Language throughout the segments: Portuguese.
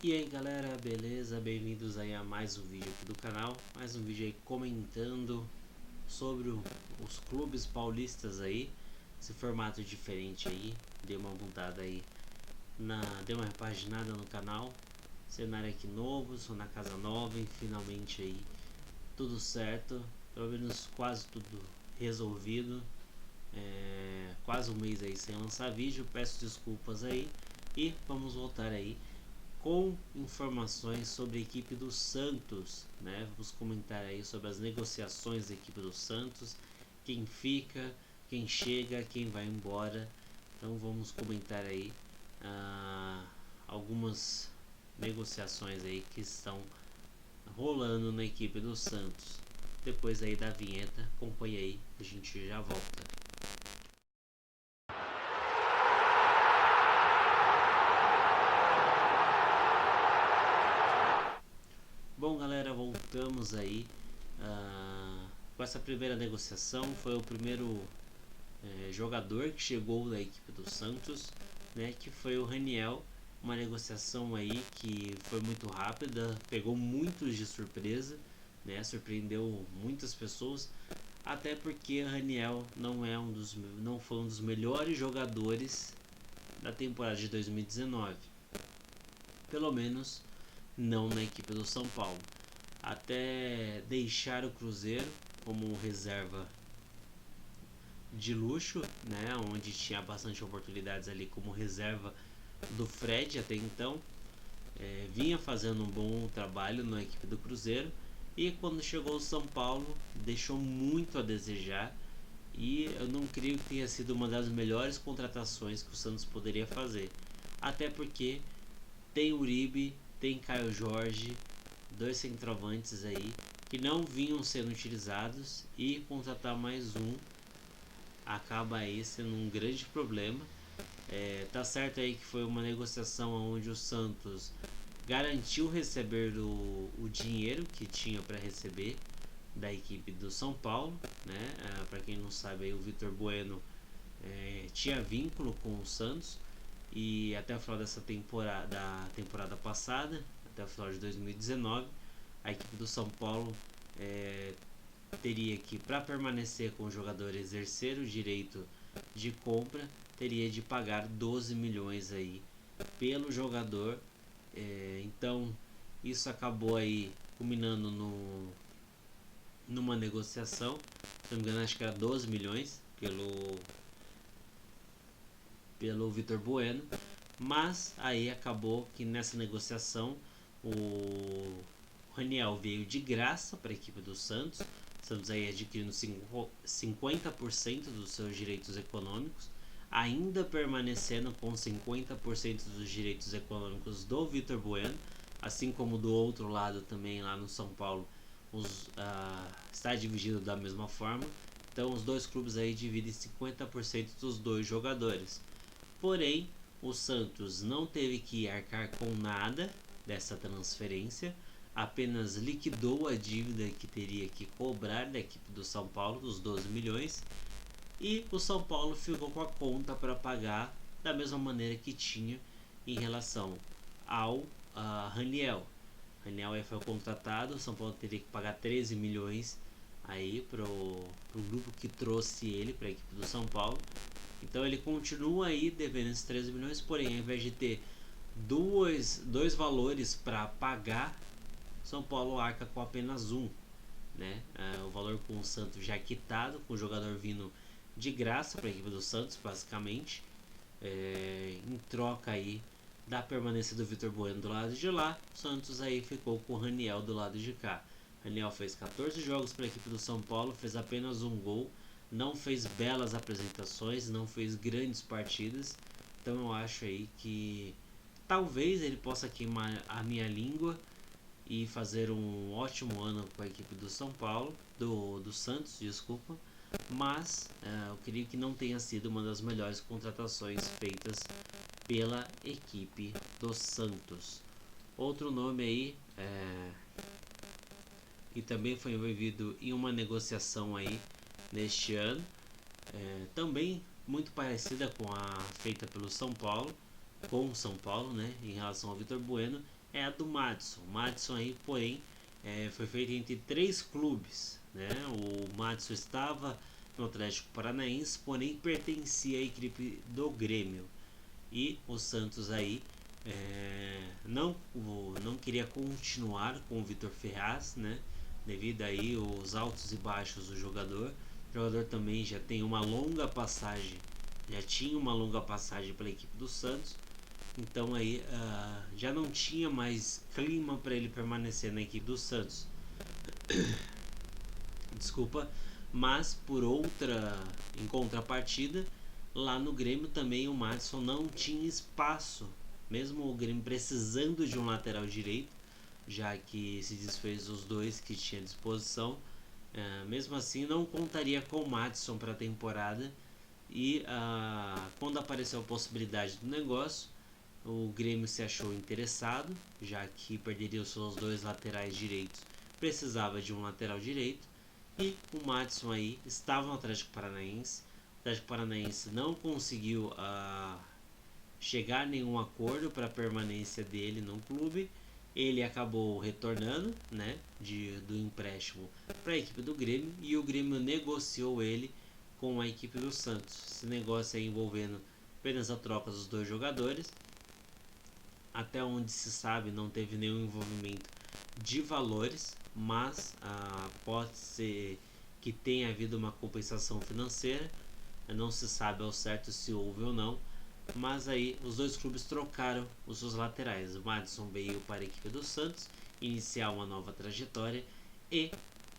E aí galera, beleza? Bem-vindos aí a mais um vídeo aqui do canal. Mais um vídeo aí comentando sobre os clubes paulistas aí. Esse formato diferente aí. Dei uma mudada aí, dei uma repaginada no canal. Cenário aqui novo, sou na casa nova e finalmente aí tudo certo. Pelo menos quase tudo resolvido. Quase um mês aí sem lançar vídeo, peço desculpas aí. E vamos voltar aí com informações sobre a equipe do Santos, né? Vamos comentar aí sobre as negociações da equipe do Santos, quem fica, quem chega, quem vai embora. Então vamos comentar aí algumas negociações aí que estão rolando na equipe do Santos. Depois aí da vinheta, acompanha aí, a gente já volta. Bom galera, voltamos aí com essa primeira negociação. Foi o primeiro jogador que chegou da equipe do Santos, né, que foi o Raniel. Uma negociação aí que foi muito rápida, pegou muitos de surpresa, né, surpreendeu muitas pessoas, até porque o Raniel não foi um dos melhores jogadores da temporada de 2019, pelo menos não na equipe do São Paulo, até deixar o Cruzeiro como reserva de luxo, né, onde tinha bastante oportunidades ali como reserva do Fred até então. Vinha fazendo um bom trabalho na equipe do Cruzeiro, e quando chegou ao São Paulo deixou muito a desejar, e eu não creio que tenha sido uma das melhores contratações que o Santos poderia fazer, até porque tem Uribe, tem Caio Jorge, dois centroavantes aí que não vinham sendo utilizados, e contratar mais um acaba aí sendo um grande problema. Tá certo aí que foi uma negociação onde o Santos garantiu receber o dinheiro que tinha para receber da equipe do São Paulo, né? Para quem não sabe aí, o Vitor Bueno tinha vínculo com o Santos, e até o final dessa temporada, da temporada passada, até o final de 2019, a equipe do São Paulo teria que, para permanecer com o jogador, exercer o direito de compra, teria de pagar 12 milhões aí pelo jogador. Então isso acabou aí culminando numa negociação, se não me engano acho que era 12 milhões pelo Vitor Bueno, mas aí acabou que nessa negociação o Raniel veio de graça para a equipe do Santos. Santos aí adquirindo 50% dos seus direitos econômicos, ainda permanecendo com 50% dos direitos econômicos do Vitor Bueno, assim como do outro lado também lá no São Paulo está dividido da mesma forma. Então os dois clubes aí dividem 50% dos dois jogadores. Porém, o Santos não teve que arcar com nada dessa transferência, apenas liquidou a dívida que teria que cobrar da equipe do São Paulo, dos 12 milhões, e o São Paulo ficou com a conta para pagar da mesma maneira que tinha em relação ao Raniel. Raniel aí foi contratado, o São Paulo teria que pagar 13 milhões aí pro grupo que trouxe ele para a equipe do São Paulo. Então ele continua aí devendo esses 13 milhões, porém ao invés de ter dois valores para pagar, São Paulo arca com apenas um, né? O valor com o Santos já quitado, com o jogador vindo de graça para a equipe do Santos, basicamente, em troca aí da permanência do Vitor Bueno do lado de lá. O Santos aí ficou com o Raniel do lado de cá. Raniel fez 14 jogos para a equipe do São Paulo, fez apenas um gol, não fez belas apresentações, não fez grandes partidas. Então eu acho aí que talvez ele possa queimar a minha língua e fazer um ótimo ano com a equipe do São Paulo, do Santos, desculpa, mas eu creio que não tenha sido uma das melhores contratações feitas pela equipe do Santos. Outro nome aí que também foi envolvido em uma negociação aí neste ano, também muito parecida com a feita pelo São Paulo, com o São Paulo, né, em relação ao Vitor Bueno, é a do Madison. O Madison aí, porém, foi feito entre 3 clubes, né? O Madison estava no Atlético Paranaense, porém pertencia à equipe do Grêmio. E o Santos aí não queria continuar com o Vitor Ferraz, né? Devido aí os altos e baixos do jogador. O jogador também já tem uma longa passagem, já tinha uma longa passagem pela equipe do Santos. Então aí já não tinha mais clima para ele permanecer na equipe do Santos. Desculpa, mas em contrapartida, lá no Grêmio também o Madison não tinha espaço, mesmo o Grêmio precisando de um lateral direito, já que se desfez os 2 que tinha à disposição. Mesmo assim, não contaria com o Madison para a temporada. E quando apareceu a possibilidade do negócio, o Grêmio se achou interessado, já que perderia os seus 2 laterais direitos, precisava de um lateral direito. E o Madison aí estava no Atlético Paranaense. O Atlético Paranaense não conseguiu chegar a nenhum acordo para a permanência dele no clube. Ele acabou retornando, né, do empréstimo para a equipe do Grêmio, e o Grêmio negociou ele com a equipe do Santos. Esse negócio aí envolvendo apenas a troca dos 2 jogadores. Até onde se sabe, não teve nenhum envolvimento de valores, mas pode ser que tenha havido uma compensação financeira. Não se sabe ao certo se houve ou não, mas aí os 2 clubes trocaram os seus laterais. O Madison veio para a equipe do Santos iniciar uma nova trajetória, e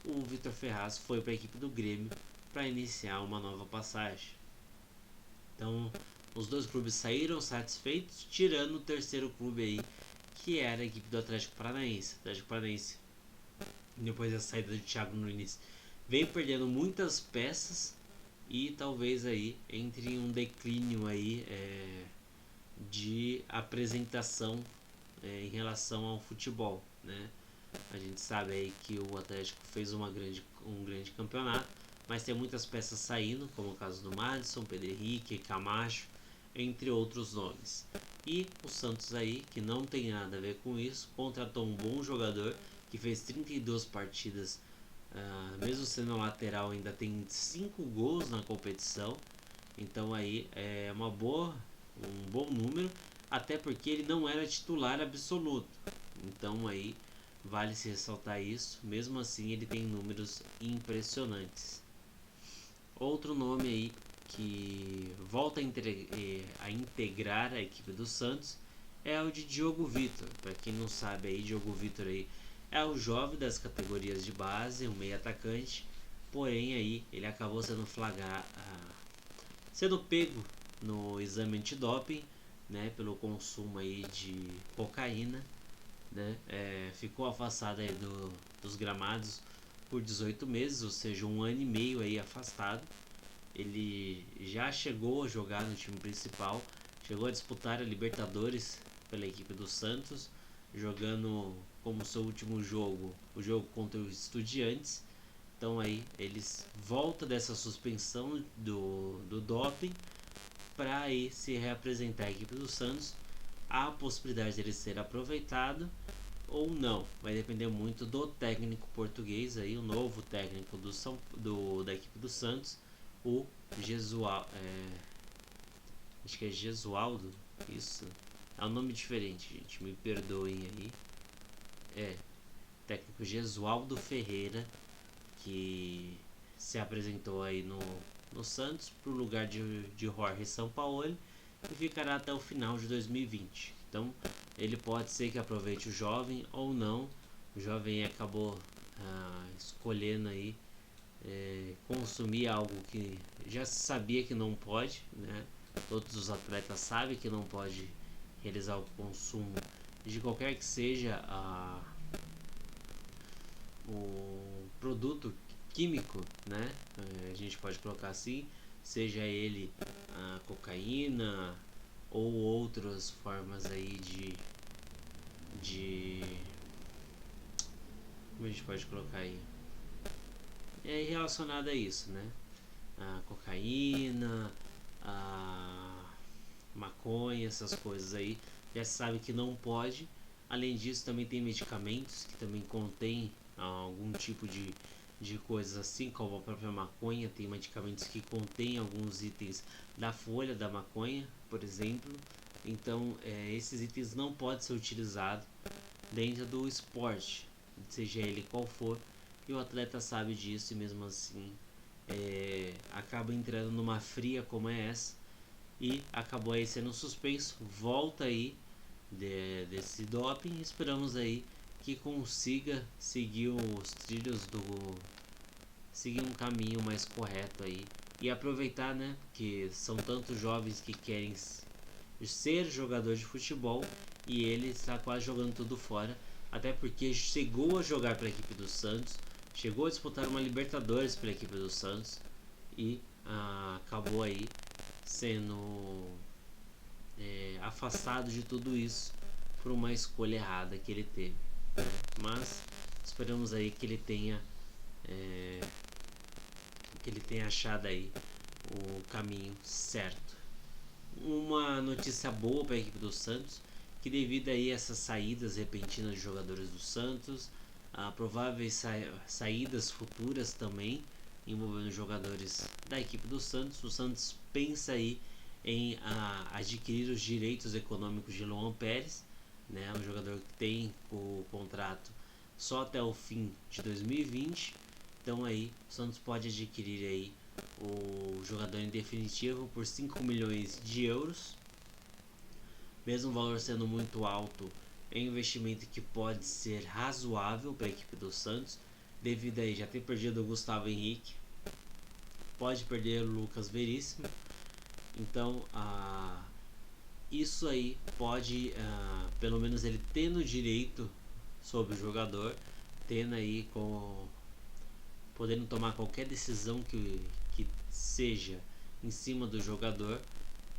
o Vitor Ferraz foi para a equipe do Grêmio para iniciar uma nova passagem. Então os 2 clubes saíram satisfeitos, tirando o terceiro clube aí, que era a equipe do Atlético Paranaense. O Atlético Paranaense, depois da saída do Thiago Nunes, veio perdendo muitas peças e talvez aí entre um declínio aí de apresentação em relação ao futebol, né? A gente sabe aí que o Atlético fez um grande campeonato, mas tem muitas peças saindo, como o caso do Madison, Pedro Henrique, Camacho, entre outros nomes. E o Santos aí, que não tem nada a ver com isso, contratou um bom jogador que fez 32 partidas, mesmo sendo lateral, ainda tem 5 gols na competição. Então aí é um bom número, até porque ele não era titular absoluto. Então aí vale se ressaltar isso. Mesmo assim, ele tem números impressionantes. Outro nome aí que volta a integrar a equipe do Santos é o de Diogo Vitor. Para quem não sabe aí, Diogo Vitor aí é o jovem das categorias de base, um meio atacante. Porém aí ele acabou sendo pego no exame antidoping, né, pelo consumo aí de cocaína, né? Ficou afastado aí dos gramados por 18 meses, ou seja, 1 ano e meio aí afastado. Ele já chegou a jogar no time principal, chegou a disputar a Libertadores pela equipe do Santos, jogando como seu último jogo, o jogo contra os Estudiantes. Então aí eles voltam dessa suspensão do doping para aí se reapresentar a equipe do Santos. Há a possibilidade dele ser aproveitado ou não, vai depender muito do técnico português aí, o novo técnico da equipe do Santos, o acho que é Gesualdo, isso, é um nome diferente, gente, me perdoem aí. Técnico Gesualdo Ferreira, que se apresentou aí no Santos pro lugar de Jorge Sampaoli, e ficará até o final de 2020. Então ele pode ser que aproveite o jovem ou não. O jovem acabou escolhendo aí consumir algo que já se sabia que não pode, né? Todos os atletas sabem que não pode realizar o consumo de qualquer que seja o produto químico, né? A gente pode colocar assim, seja ele a cocaína ou outras formas aí de como a gente pode colocar aí, relacionado a isso, né? A cocaína, a maconha, essas coisas aí, já se sabe que não pode, Além disso, também tem medicamentos que também contêm algum tipo de coisas assim, como a própria maconha. Tem medicamentos que contêm alguns itens da folha da maconha, por exemplo. Então, esses itens não podem ser utilizados dentro do esporte, seja ele qual for, e o atleta sabe disso e mesmo assim acaba entrando numa fria como é essa e acabou aí sendo suspenso. Volta aí desse doping. Esperamos aí que consiga seguir os trilhos seguir um caminho mais correto aí e aproveitar, né, que são tantos jovens que querem ser jogador de futebol e ele está quase jogando tudo fora, até porque chegou a jogar para a equipe do Santos, chegou a disputar uma Libertadores para a equipe do Santos e acabou aí sendo afastado de tudo isso por uma escolha errada que ele teve, né? Mas esperamos aí que ele tenha achado aí o caminho certo. Uma notícia boa para a equipe do Santos, que devido aí a essas saídas repentinas de jogadores do Santos, a prováveis saídas futuras também envolvendo jogadores da equipe do Santos, o Santos pensa aí em adquirir os direitos econômicos de Luan Pérez, né, um jogador que tem o contrato só até o fim de 2020. Então aí o Santos pode adquirir aí o jogador em definitivo por 5 milhões de euros. Mesmo o valor sendo muito alto, é um investimento que pode ser razoável para a equipe do Santos, devido a já ter perdido o Gustavo Henrique, pode perder o Lucas Veríssimo. Então isso aí pode, pelo menos ele tendo direito sobre o jogador, tendo aí podendo tomar qualquer decisão que seja em cima do jogador,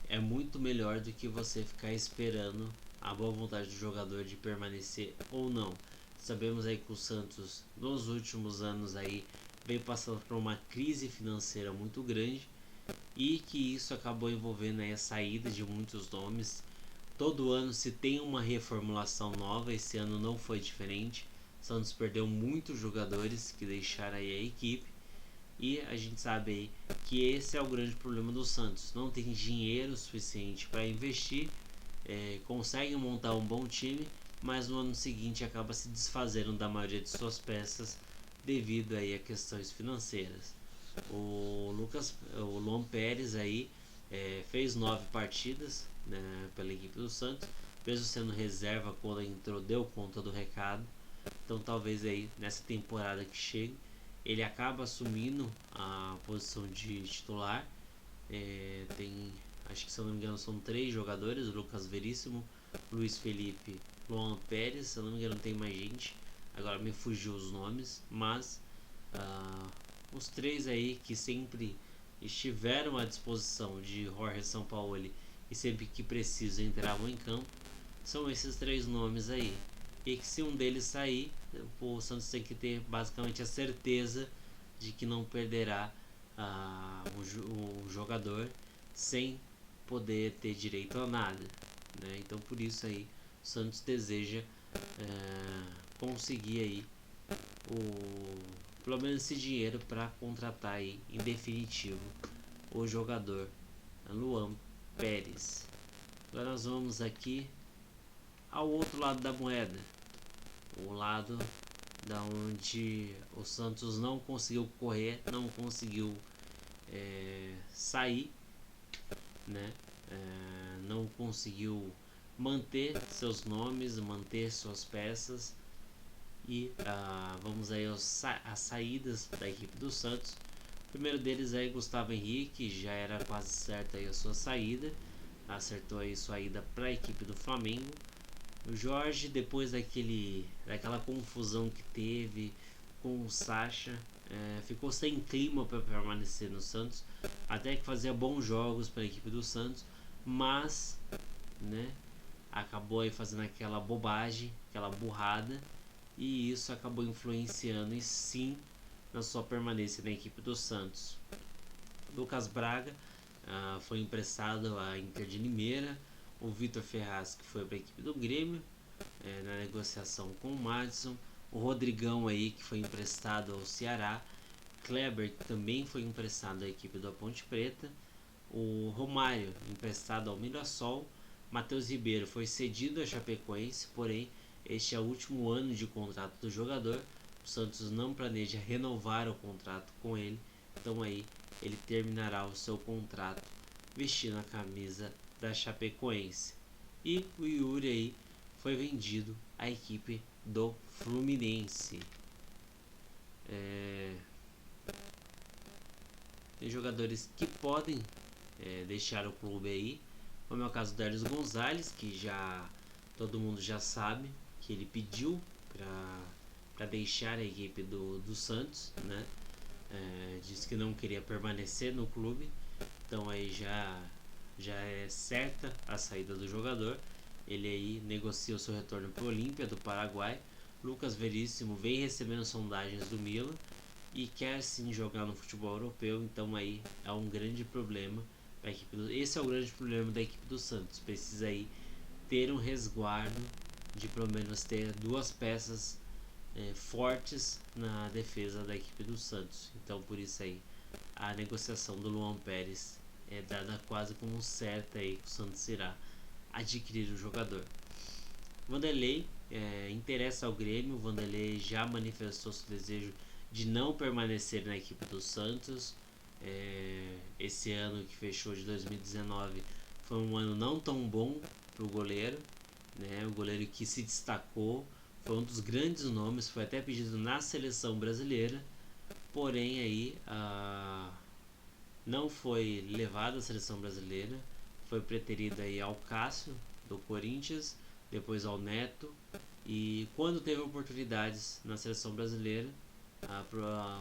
é muito melhor do que você ficar esperando a boa vontade do jogador de permanecer ou não. Sabemos aí que o Santos nos últimos anos aí vem passando por uma crise financeira muito grande e que isso acabou envolvendo aí a saída de muitos nomes. Todo ano se tem uma reformulação nova, esse ano não foi diferente. O Santos perdeu muitos jogadores que deixaram aí a equipe e a gente sabe aí que esse é o grande problema do Santos. Não tem dinheiro suficiente para investir, consegue montar um bom time, mas no ano seguinte acaba se desfazendo da maioria de suas peças devido aí a questões financeiras. O Luan Pérez aí fez 9 partidas, né, pela equipe do Santos, mesmo sendo reserva. Quando entrou deu conta do recado. Então talvez aí nessa temporada que chega ele acaba assumindo a posição de titular. Tem, acho que se eu não me engano são 3 jogadores: Lucas Veríssimo, Luiz Felipe, Luan Pérez. Se eu não me engano tem mais gente, agora me fugiu os nomes, mas os 3 aí que sempre estiveram à disposição de Jorge Sampaoli e sempre que preciso entravam em campo, são esses 3 nomes aí. E que se um deles sair, o Santos tem que ter basicamente a certeza de que não perderá o jogador sem poder ter direito a nada, né? Então por isso aí o Santos deseja conseguir aí pelo menos esse dinheiro para contratar aí em definitivo o jogador Luan Pérez. Agora nós vamos aqui ao outro lado da moeda, o lado da onde o Santos não conseguiu correr, não conseguiu sair, né? Não conseguiu manter seus nomes, manter suas peças. E vamos aí às saídas da equipe do Santos. O primeiro deles é Gustavo Henrique, já era quase certa aí a sua saída, acertou aí sua ida para a equipe do Flamengo. O Jorge, depois daquela confusão que teve com o Sacha, ficou sem clima para permanecer no Santos, até que fazia bons jogos para a equipe do Santos, mas, né, acabou aí fazendo aquela bobagem, aquela burrada, e isso acabou influenciando e sim na sua permanência na equipe do Santos. Lucas Braga foi emprestado à Inter de Limeira. O Vitor Ferraz, que foi para a equipe do Grêmio. na negociação com o Madison, o Rodrigão aí que foi emprestado ao Ceará, Kleber que também foi emprestado à equipe da Ponte Preta, o Romário emprestado ao Mirassol, Matheus Ribeiro foi cedido à Chapecoense, porém este é o último ano de contrato do jogador, o Santos não planeja renovar o contrato com ele, então aí ele terminará o seu contrato vestindo a camisa da Chapecoense. E o Yuri aí foi vendido à equipe do Fluminense. Tem jogadores que podem deixar o clube aí, como é o caso do Derlis Gonzalez, que já todo mundo já sabe que ele pediu para deixar a equipe do Santos, né? Disse que não queria permanecer no clube, então aí já é certa a saída do jogador. Ele aí negocia o seu retorno para o Olímpia do Paraguai. Lucas Veríssimo vem recebendo sondagens do Milan e quer sim jogar no futebol europeu, então aí é um grande problema para a equipe esse é o grande problema da equipe do Santos. Precisa aí ter um resguardo de pelo menos ter duas peças fortes na defesa da equipe do Santos. Então por isso aí a negociação do Luan Pérez é dada quase como certa aí que o Santos irá adquirir o jogador. Vanderlei interessa ao Grêmio. O Vanderlei já manifestou seu desejo de não permanecer na equipe do Santos. Esse ano que fechou de 2019 foi um ano não tão bom para o goleiro, né? O goleiro que se destacou, foi um dos grandes nomes, foi até pedido na seleção brasileira, porém aí não foi levado à seleção brasileira, foi preterido aí ao Cássio do Corinthians, depois ao Neto, e quando teve oportunidades na seleção brasileira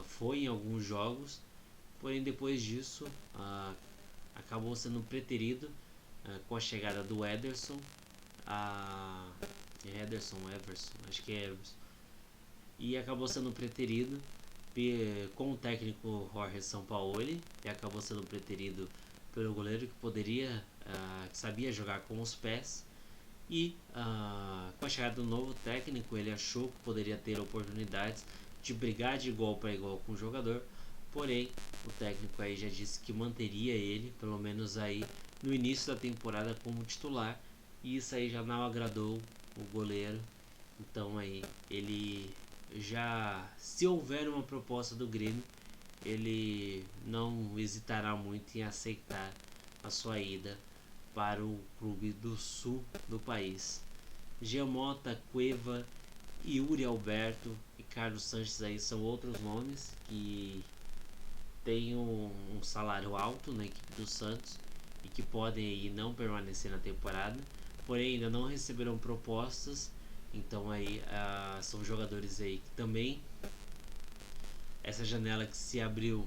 foi em alguns jogos, porém depois disso acabou sendo preterido com a chegada do Ederson, Everson, acho que é Everson, e acabou sendo preterido com o técnico Jorge Sampaoli, e acabou sendo preterido pelo goleiro que poderia, que sabia jogar com os pés, e com a chegada do novo técnico ele achou que poderia ter oportunidades de brigar de igual para igual com o jogador, porém o técnico aí já disse que manteria ele pelo menos aí no início da temporada como titular, e isso aí já não agradou o goleiro. Então aí ele já, se houver uma proposta do Grêmio, ele não hesitará muito em aceitar a sua ida para o clube do sul do país. Giamota, Cueva, Yuri Alberto e Carlos Sanches aí são outros nomes que têm um salário alto na equipe do Santos e que podem aí não permanecer na temporada, porém ainda não receberam propostas. Então aí são jogadores aí que também essa janela que se abriu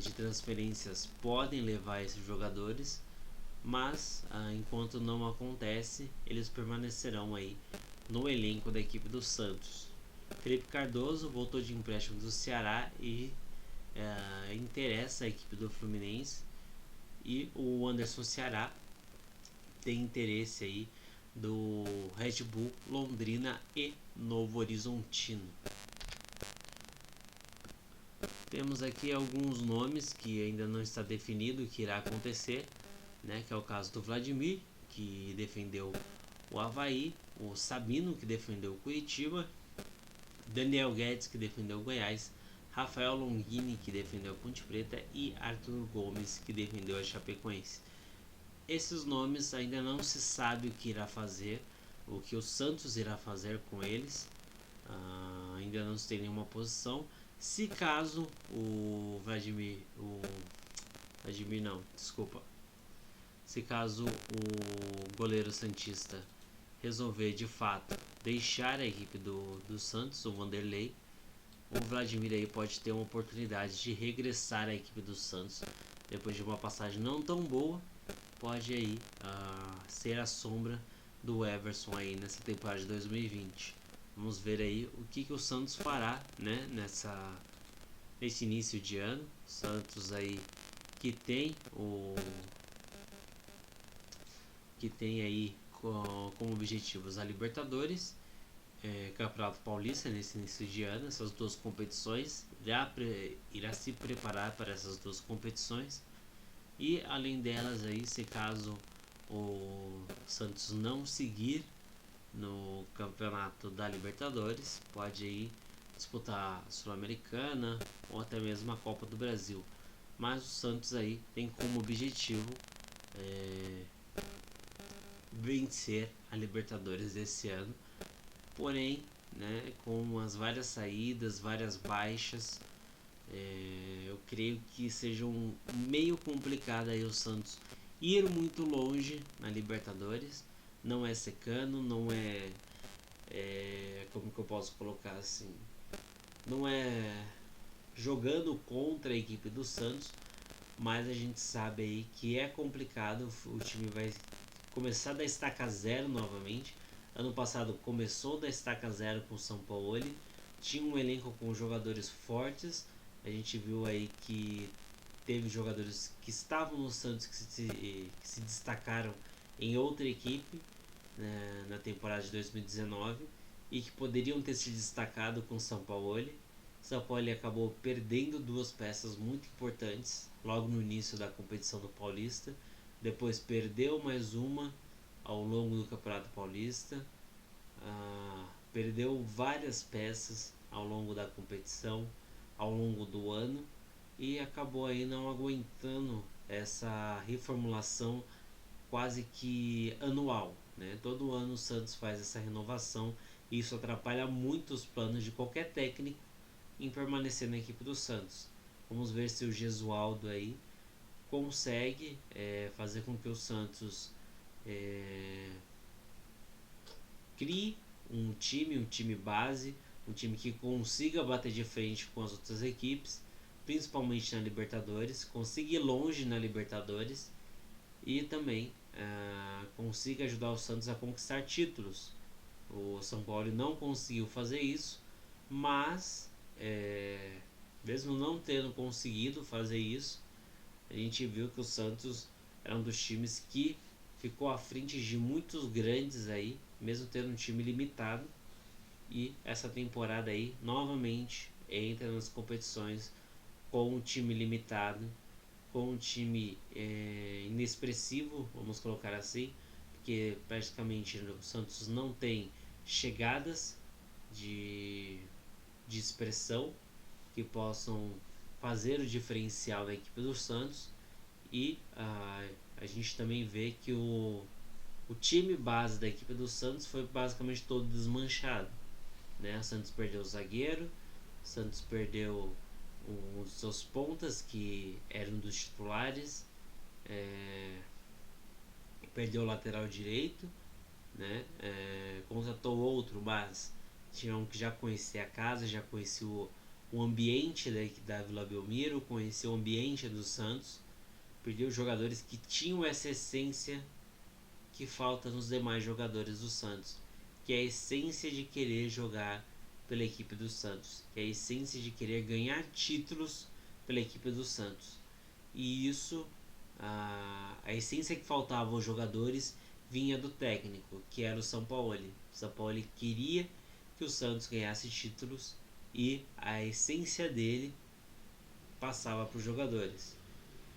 de transferências podem levar esses jogadores, mas enquanto não acontece, eles permanecerão aí no elenco da equipe do Santos. Felipe Cardoso voltou de empréstimo do Ceará e interessa a equipe do Fluminense, e o Anderson Ceará tem interesse aí do Red Bull, Londrina e Novo Horizontino. Temos aqui alguns nomes que ainda não está definido o que irá acontecer, né? Que é o caso do Vladimir, que defendeu o Avaí, o Sabino, que defendeu o Curitiba, Daniel Guedes, que defendeu o Goiás, Rafael Longini, que defendeu a Ponte Preta, e Arthur Gomes, que defendeu a Chapecoense. Esses nomes ainda não se sabe o que irá fazer, o que o Santos irá fazer com eles, ainda não se tem nenhuma posição. Se caso se caso o goleiro santista resolver de fato deixar a equipe do Santos, o Vanderlei, o Vladimir aí pode ter uma oportunidade de regressar à equipe do Santos depois de uma passagem não tão boa. Pode aí ser a sombra do Everson aí nessa temporada de 2020. Vamos ver aí o que o Santos fará, né, nesse início de ano. Santos aí que tem aí como objetivos a Libertadores, Campeonato Paulista nesse início de ano, essas duas competições, irá se preparar para essas duas competições. E além delas aí, se caso o Santos não seguir no campeonato da Libertadores, pode aí disputar a Sul-Americana ou até mesmo a Copa do Brasil. Mas o Santos aí tem como objetivo vencer a Libertadores desse ano. Porém, né, com as várias saídas, várias baixas, eu creio que seja meio complicado aí o Santos ir muito longe na Libertadores. Não é secando, não é, como que eu posso colocar assim, não é jogando contra a equipe do Santos, mas a gente sabe aí que é complicado. O time vai começar da estaca zero novamente. Ano passado começou da estaca zero com o São Paulo, tinha um elenco com jogadores fortes. A gente viu aí que teve jogadores que estavam no Santos que se destacaram em outra equipe, né, na temporada de 2019, e que poderiam ter se destacado com o São Paulo. São Paulo acabou perdendo duas peças muito importantes logo no início da competição do Paulista. Depois perdeu mais uma ao longo do Campeonato Paulista. Perdeu várias peças ao longo da competição, ao longo do ano, e acabou aí não aguentando essa reformulação quase que anual, né? Todo ano o Santos faz essa renovação e isso atrapalha muito os planos de qualquer técnico em permanecer na equipe do Santos. Vamos ver se o Gesualdo aí consegue fazer com que o Santos crie um time base, um time que consiga bater de frente com as outras equipes, principalmente na Libertadores, consiga ir longe na Libertadores e também consiga ajudar o Santos a conquistar títulos. O São Paulo não conseguiu fazer isso, mas mesmo não tendo conseguido fazer isso, a gente viu que o Santos era um dos times que ficou à frente de muitos grandes aí, mesmo tendo um time limitado. E essa temporada aí novamente entra nas competições com um time limitado, com um time inexpressivo, vamos colocar assim, porque praticamente o Santos não tem chegadas de expressão que possam fazer o diferencial da equipe do Santos. E a gente também vê que o time base da equipe do Santos foi basicamente todo desmanchado, né? O Santos perdeu o zagueiro, o Santos perdeu um dos seus pontas que eram dos titulares, perdeu o lateral direito, né? Contratou outro, mas tinha um que já conhecia a casa, já conhecia o ambiente da Vila Belmiro, conhecia o ambiente do Santos. Perdeu jogadores que tinham essa essência que falta nos demais jogadores do Santos, que é a essência de querer jogar pela equipe do Santos, que é a essência de querer ganhar títulos pela equipe do Santos. E isso, a essência que faltava aos jogadores vinha do técnico, que era o São Paulo. O São Paulo queria que o Santos ganhasse títulos e a essência dele passava para os jogadores.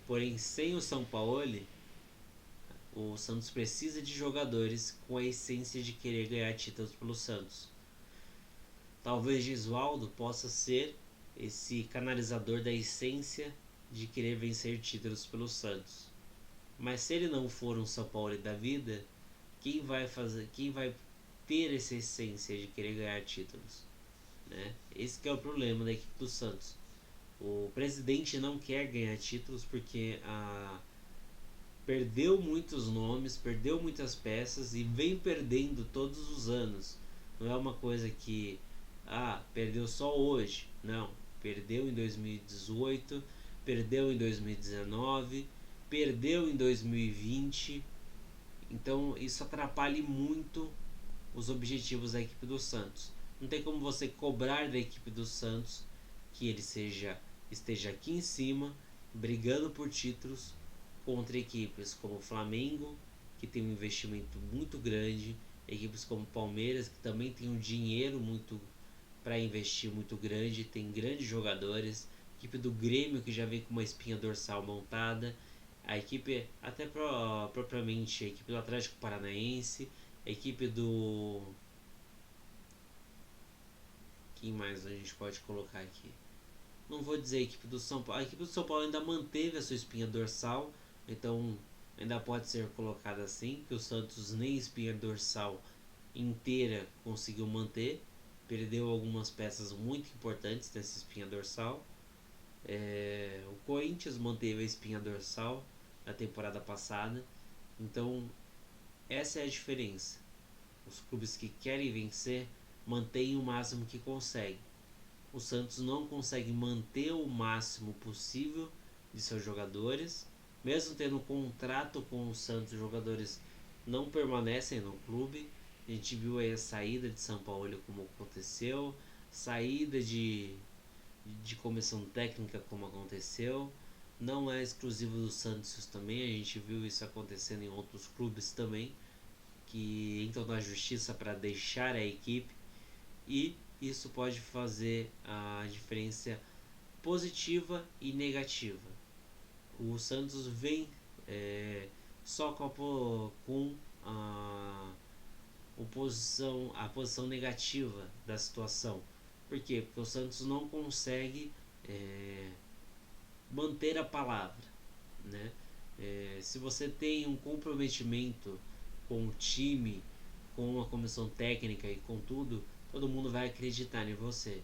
Porém, sem o São Paulo, o Santos precisa de jogadores com a essência de querer ganhar títulos pelo Santos. Talvez Gesualdo possa ser esse canalizador da essência de querer vencer títulos pelo Santos. Mas se ele não for um São Paulo da vida, quem vai ter essa essência de querer ganhar títulos, né? Esse que é o problema da equipe do Santos. O presidente não quer ganhar títulos porque perdeu muitos nomes, perdeu muitas peças e vem perdendo todos os anos. Não é uma coisa que perdeu só hoje. Não, perdeu em 2018, perdeu em 2019, perdeu em 2020. Então isso atrapalha muito os objetivos da equipe do Santos. Não tem como você cobrar da equipe do Santos que ele esteja aqui em cima, brigando por títulos contra equipes como Flamengo, que tem um investimento muito grande, equipes como Palmeiras, que também tem um dinheiro muito para investir muito grande, tem grandes jogadores, equipe do Grêmio que já vem com uma espinha dorsal montada, a equipe até propriamente a equipe do Atlético Paranaense, a equipe do... quem mais a gente pode colocar aqui? Não vou dizer a equipe do São Paulo. A equipe do São Paulo ainda manteve a sua espinha dorsal, então ainda pode ser colocada assim, que o Santos nem espinha dorsal inteira conseguiu manter, perdeu algumas peças muito importantes nessa espinha dorsal. O Corinthians manteve a espinha dorsal na temporada passada, então essa é a diferença. Os clubes que querem vencer mantêm o máximo que conseguem. O Santos não consegue manter o máximo possível de seus jogadores, mesmo tendo um contrato com o Santos, os jogadores não permanecem no clube. A gente viu aí a saída de São Paulo como aconteceu, saída de comissão técnica como aconteceu. Não é exclusivo do Santos também, a gente viu isso acontecendo em outros clubes também, que entram na justiça para deixar a equipe, e isso pode fazer a diferença positiva e negativa. O Santos vem só com a posição negativa da situação. Por quê? Porque o Santos não consegue manter a palavra, né? Se você tem um comprometimento com o time, com a comissão técnica e com tudo, todo mundo vai acreditar em você.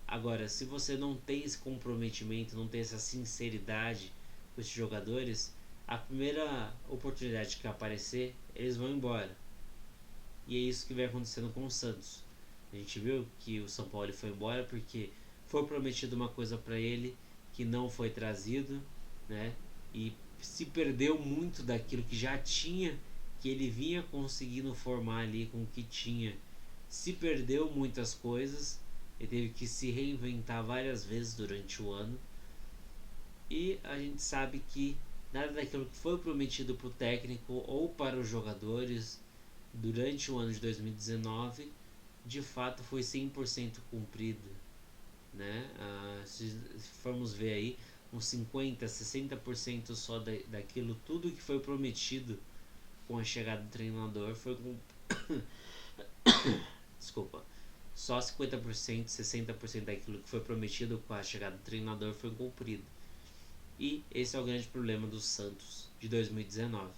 Agora, se você não tem esse comprometimento, não tem essa sinceridade com os jogadores, a primeira oportunidade que aparecer, eles vão embora. E é isso que vai acontecendo com o Santos. A gente viu que o São Paulo foi embora porque foi prometido uma coisa para ele que não foi trazido, né? E se perdeu muito daquilo que já tinha, que ele vinha conseguindo formar ali com o que tinha. Se perdeu muitas coisas, ele teve que se reinventar várias vezes durante o ano. E a gente sabe que nada daquilo que foi prometido para o técnico ou para os jogadores durante o ano de 2019 de fato foi 100% cumprido, né? Se formos ver aí, uns 50, 60% só daquilo tudo que foi prometido com a chegada do treinador foi desculpa, só 50%, 60% daquilo que foi prometido com a chegada do treinador foi cumprido. E esse é o grande problema do Santos de 2019.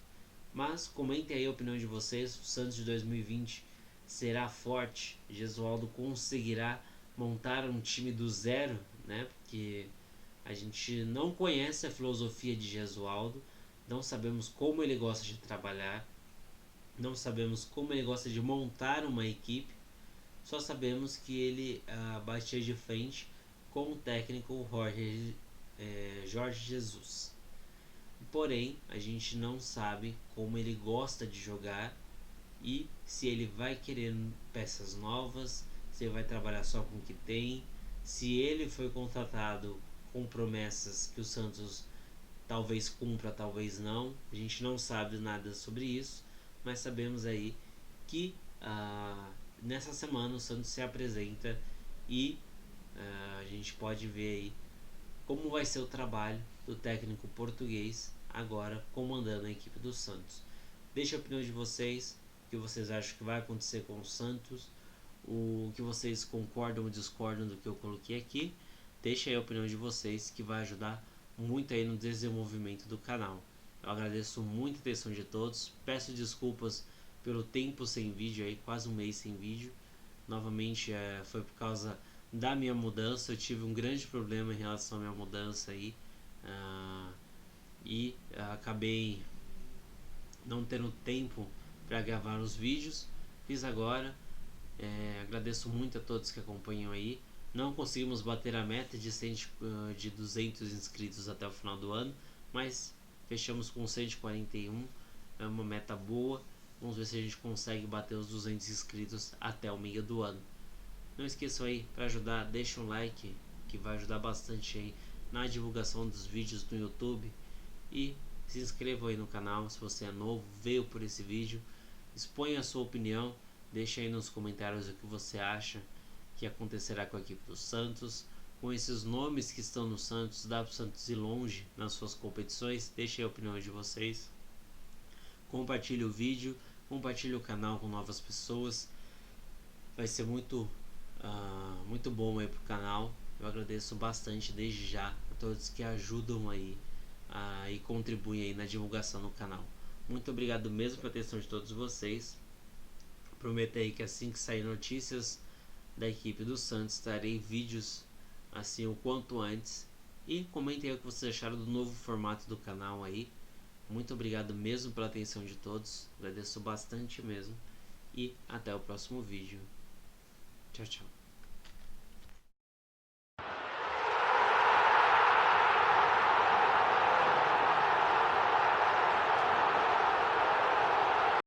Mas comentem aí a opinião de vocês. O Santos de 2020 será forte? Gesualdo conseguirá montar um time do zero, né? Porque a gente não conhece a filosofia de Gesualdo, não sabemos como ele gosta de trabalhar, não sabemos como ele gosta de montar uma equipe, só sabemos que ele batia de frente com o técnico Jorge Jesus. Porém, a gente não sabe como ele gosta de jogar e se ele vai querer peças novas, se ele vai trabalhar só com o que tem, se ele foi contratado com promessas que o Santos talvez cumpra, talvez não. A gente não sabe nada sobre isso, mas sabemos aí que nessa semana o Santos se apresenta e a gente pode ver aí como vai ser o trabalho do técnico português agora comandando a equipe do Santos. Deixe a opinião de vocês, o que vocês acham que vai acontecer com o Santos, o que vocês concordam ou discordam do que eu coloquei aqui. Deixe aí a opinião de vocês, que vai ajudar muito aí no desenvolvimento do canal. Eu agradeço muito a atenção de todos, peço desculpas pelo tempo sem vídeo aí, quase um mês sem vídeo. Novamente foi por causa da minha mudança, eu tive um grande problema em relação à minha mudança aí, e acabei não tendo tempo para gravar os vídeos. Fiz agora. Agradeço muito a todos que acompanham aí. Não conseguimos bater a meta de 200 inscritos até o final do ano, mas fechamos com 141, é uma meta boa. Vamos ver se a gente consegue bater os 200 inscritos até o meio do ano. Não esqueçam aí, para ajudar, deixa um like, que vai ajudar bastante aí na divulgação dos vídeos no YouTube. E Se inscreva aí no canal se você é novo, veio por esse vídeo. Exponha a sua opinião, deixa aí nos comentários o que você acha que acontecerá com a equipe do Santos. Com esses nomes que estão no Santos, dá para o Santos ir longe nas suas competições? Deixe aí a opinião de vocês. Compartilhe o vídeo, compartilhe o canal com novas pessoas. Vai ser muito bom aí pro canal. Eu agradeço bastante desde já a todos que ajudam aí e contribuem aí na divulgação do canal. Muito obrigado mesmo pela atenção de todos vocês. Prometo aí que assim que sair notícias da equipe do Santos, trarei vídeos assim o quanto antes. E comentem aí o que vocês acharam do novo formato do canal aí. Muito obrigado mesmo pela atenção de todos. Agradeço bastante mesmo. E até o próximo vídeo. Tchau, tchau.